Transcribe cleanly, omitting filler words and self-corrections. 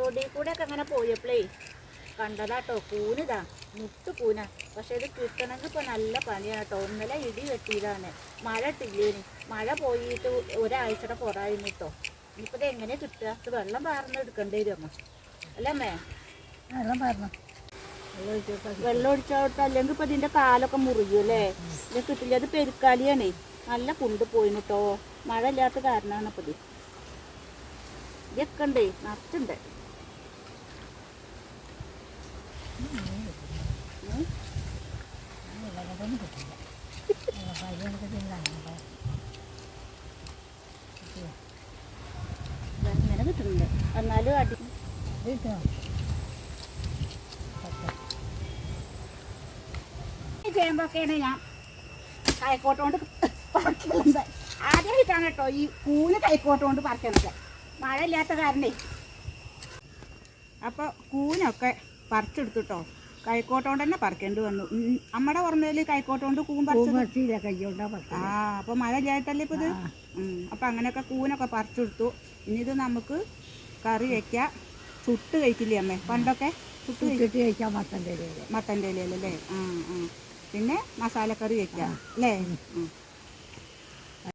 തൊടി കൂടെ ഒക്കെ അങ്ങനെ പോയപ്പോഴേ കണ്ടതാട്ടോ കൂനിതാ മുട്ട് കൂന. പക്ഷെ ഇത് കിട്ടണമെങ്കിൽ ഇപ്പോൾ നല്ല പണിയാണ് കേട്ടോ. ഇന്നലെ ഇടി വെട്ടിയതാണ്, മഴ ഇട്ടില്ലേനി. മഴ പോയിട്ട് ഒരാഴ്ചയുടെ പുറമായിരുന്നു കേട്ടോ. ഇനിയിപ്പോൾ ഇത് എങ്ങനെ കിട്ടുക? ഇത് വെള്ളം പാർന്ന് എടുക്കേണ്ടി വരും അമ്മ, അല്ലേ അമ്മേ? വെള്ളം ഒഴിച്ചോട്ട് അല്ലെങ്കിൽ ഇപ്പം ഇതിൻ്റെ കാലൊക്കെ മുറിയും അല്ലേ? ഇത് കിട്ടില്ല. അത് പെരുക്കാലിയാണേ, നല്ല കുണ്ട് പോയിന് കേട്ടോ. മഴ ഇല്ലാത്ത കാരണമാണ് അപ്പോൾ ഇത്. ഇതൊക്കെ ഉണ്ടേ, നിറച്ചുണ്ട്. ഇങ്ങനെ കിട്ടുന്നുണ്ട്, എന്നാലും അടി ചെയ്യുമ്പോഴൊക്കെയാണ് ഞാൻ കൈക്കോട്ടുകൊണ്ട് പറിക്കുന്നത്. ആദ്യമായിട്ടാണ് കേട്ടോ ഈ കൂന് കൈക്കോട്ടുകൊണ്ട് പറിക്കണത്, മഴ ഇല്ലാത്ത കാരണേ. അപ്പോൾ കൂനൊക്കെ പറിച്ചെടുത്തിട്ടോ കൈക്കോട്ടുകൊണ്ട് തന്നെ പറിക്കേണ്ടി വന്നു. നമ്മുടെ ഓർമ്മയിൽ കൈക്കോട്ടുകൊണ്ട് കൂൺ പറിച്ചത്. ആ അപ്പോൾ മഴ ഇല്ലായിട്ടല്ലേ ഇപ്പോൾ ഇത്. അപ്പോൾ അങ്ങനെയൊക്കെ കൂനൊക്കെ പറിച്ചെടുത്തു. ഇനി ഇത് നമുക്ക് കറി വയ്ക്കാം. ചുട്ട് കഴിക്കില്ലേ അമ്മേ? പണ്ടൊക്കെ ചുട്ട് കഴിക്കാം, മത്തൻ്റെ ഇലയിലല്ലേ? ആ. പിന്നെ മസാലക്കറി വയ്ക്കാം അല്ലേ?